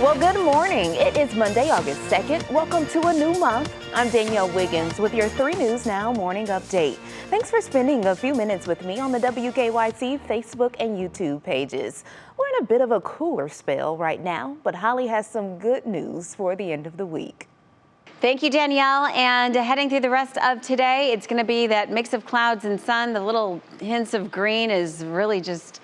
Well, good morning. It is Monday, August 2nd. Welcome to a new month. I'm Danielle Wiggins with your 3 News Now morning update. Thanks for spending a few minutes with me on the WKYC Facebook and YouTube pages. We're in a bit of a cooler spell right now, but Holly has some good news for the end of the week. Thank you, Danielle. And heading through the rest of today, it's going to be that mix of clouds and sun. The little hints of green is really just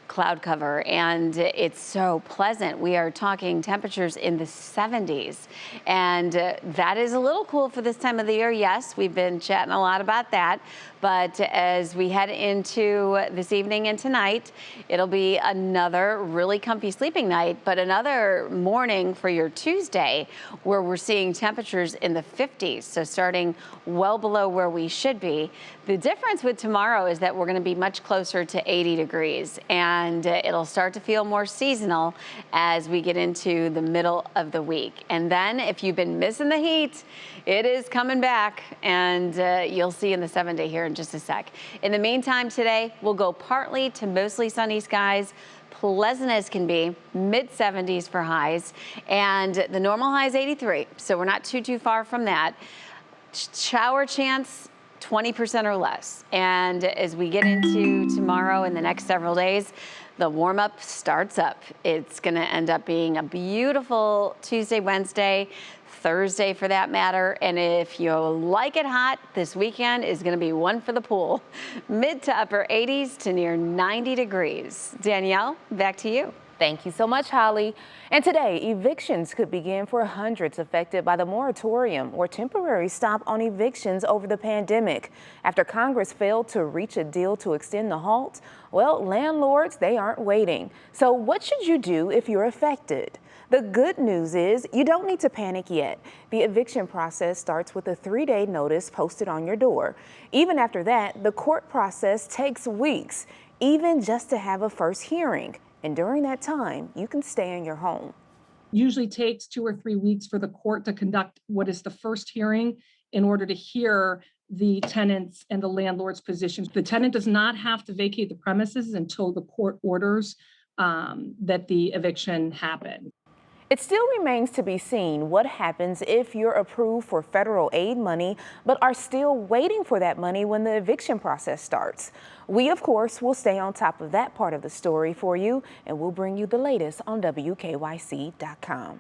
cloud cover, and it's so pleasant. We are talking temperatures in the 70s, and that is a little cool for this time of the year. Yes, we've been chatting a lot about that, but as we head into this evening and tonight, it'll be another really comfy sleeping night, but another morning for your Tuesday where we're seeing temperatures in the 50s, so starting well below where we should be. The difference with tomorrow is that we're going to be much closer to 80 degrees, and it'll start to feel more seasonal as we get into the middle of the week. And then if you've been missing the heat, it is coming back, and you'll see in the 7-day here in just a sec. In the meantime, today we'll go partly to mostly sunny skies. Pleasant as can be, mid-70s for highs, and the normal high is 83, so we're not too far from that. Shower chance 20% or less. And as we get into tomorrow and the next several days, the warm-up starts up. It's going to end up being a beautiful Tuesday, Wednesday, Thursday for that matter. And if you like it hot, this weekend is going to be one for the pool. Mid to upper 80s to near 90 degrees. Danielle, back to you. Thank you so much, Holly. And today, evictions could begin for hundreds affected by the moratorium or temporary stop on evictions over the pandemic. After Congress failed to reach a deal to extend the halt, well, landlords, they aren't waiting. So what should you do if you're affected? The good news is you don't need to panic yet. The eviction process starts with a 3-day notice posted on your door. Even after that, the court process takes weeks, even just to have a first hearing. And during that time, you can stay in your home. Usually takes 2 or 3 weeks for the court to conduct what is the first hearing in order to hear the tenants and the landlord's positions. The tenant does not have to vacate the premises until the court orders that the eviction happen. It still remains to be seen what happens if you're approved for federal aid money, but are still waiting for that money when the eviction process starts. We, of course, will stay on top of that part of the story for you, and we'll bring you the latest on WKYC.com.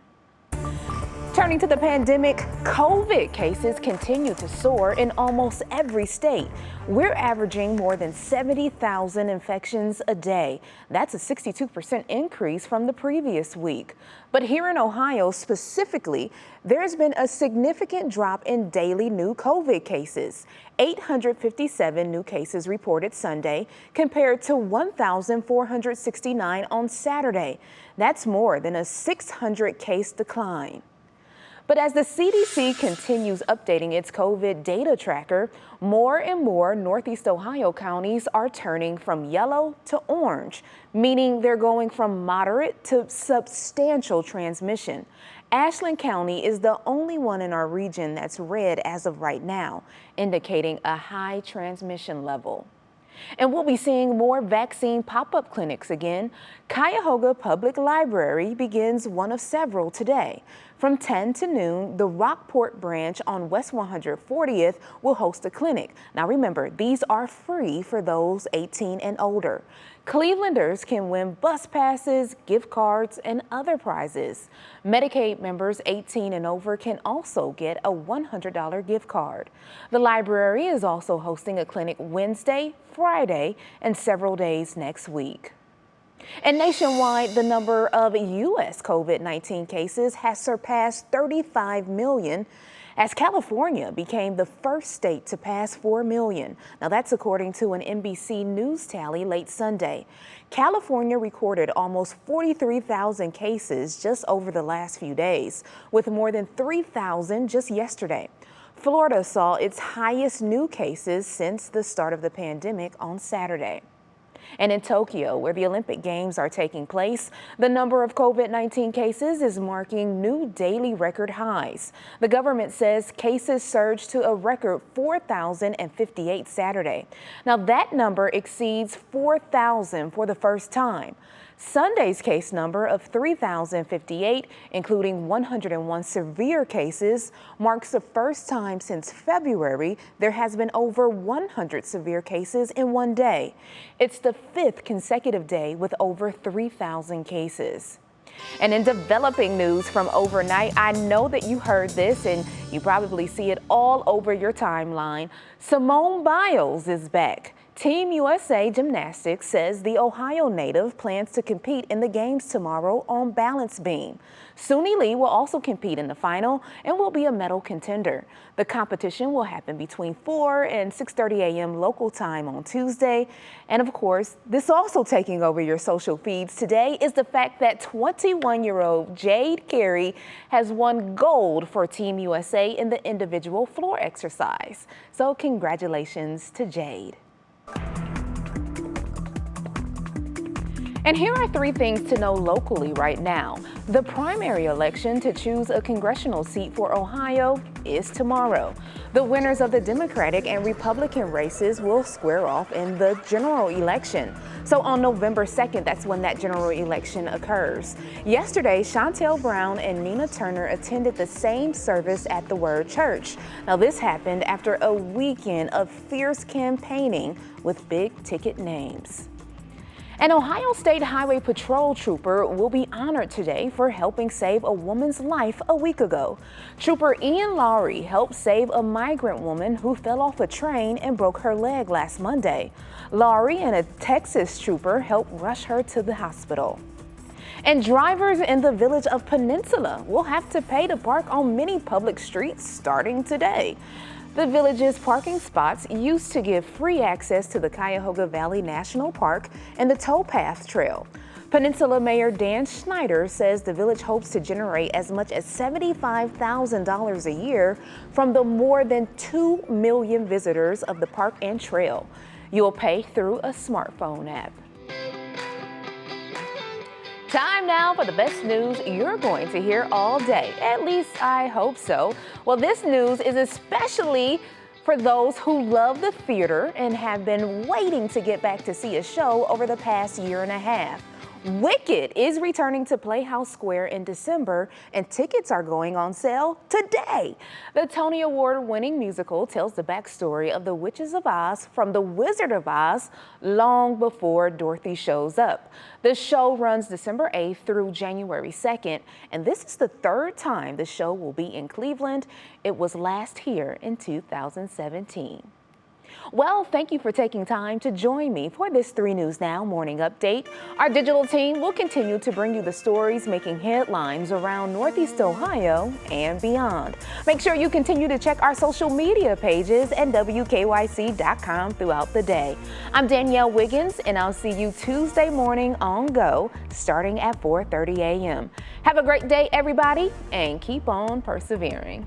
Turning to the pandemic, COVID cases continue to soar in almost every state. We're averaging more than 70,000 infections a day. That's a 62% increase from the previous week. But here in Ohio specifically, there's been a significant drop in daily new COVID cases. 857 new cases reported Sunday compared to 1,469 on Saturday. That's more than a 600 case decline. But as the CDC continues updating its COVID data tracker, more and more Northeast Ohio counties are turning from yellow to orange, meaning they're going from moderate to substantial transmission. Ashland County is the only one in our region that's red as of right now, indicating a high transmission level. And we'll be seeing more vaccine pop-up clinics again. Cuyahoga Public Library begins one of several today. From 10 to noon, the Rockport branch on West 140th will host a clinic. Now remember, these are free for those 18 and older. Clevelanders can win bus passes, gift cards, and other prizes. Medicaid members 18 and over can also get a $100 gift card. The library is also hosting a clinic Wednesday, Friday, and several days next week. And nationwide, the number of U.S. COVID-19 cases has surpassed 35 million as California became the first state to pass 4 million. Now that's according to an NBC News tally late Sunday. California recorded almost 43,000 cases just over the last few days, with more than 3,000 just yesterday. Florida saw its highest new cases since the start of the pandemic on Saturday. And in Tokyo, where the Olympic Games are taking place, the number of COVID-19 cases is marking new daily record highs. The government says cases surged to a record 4,058 Saturday. Now that number exceeds 4,000 for the first time. Sunday's case number of 3,058, including 101 severe cases, marks the first time since February there has been over 100 severe cases in one day. It's the 5th consecutive day with over 3,000 cases. And in developing news from overnight, I know that you heard this and you probably see it all over your timeline. Simone Biles is back. Team USA Gymnastics says the Ohio native plans to compete in the games tomorrow on balance beam. Suni Lee will also compete in the final and will be a medal contender. The competition will happen between 4 and 6:30 a.m. local time on Tuesday. And of course, this also taking over your social feeds today is the fact that 21-year-old Jade Carey has won gold for Team USA in the individual floor exercise. So congratulations to Jade. And here are 3 things to know locally right now. The primary election to choose a congressional seat for Ohio is tomorrow. The winners of the Democratic and Republican races will square off in the general election. So on November 2nd, that's when that general election occurs. Yesterday, Chantel Brown and Nina Turner attended the same service at the Word Church. Now this happened after a weekend of fierce campaigning with big ticket names. An Ohio State Highway Patrol trooper will be honored today for helping save a woman's life a week ago. Trooper Ian Lowry helped save a migrant woman who fell off a train and broke her leg last Monday. Lowry and a Texas trooper helped rush her to the hospital. And drivers in the village of Peninsula will have to pay to park on many public streets starting today. The village's parking spots used to give free access to the Cuyahoga Valley National Park and the Towpath Trail. Peninsula Mayor Dan Schneider says the village hopes to generate as much as $75,000 a year from the more than 2 million visitors of the park and trail. You'll pay through a smartphone app. Time now for the best news you're going to hear all day. At least I hope so. Well, this news is especially for those who love the theater and have been waiting to get back to see a show over the past year and a half. Wicked is returning to Playhouse Square in December, and tickets are going on sale today. The Tony Award-winning musical tells the backstory of the Witches of Oz from The Wizard of Oz long before Dorothy shows up. The show runs December 8th through January 2nd, and this is the 3rd time the show will be in Cleveland. It was last here in 2017. Well, thank you for taking time to join me for this 3 News Now morning update. Our digital team will continue to bring you the stories making headlines around Northeast Ohio and beyond. Make sure you continue to check our social media pages at WKYC.com throughout the day. I'm Danielle Wiggins, and I'll see you Tuesday morning on Go, starting at 4:30 a.m. Have a great day, everybody, and keep on persevering.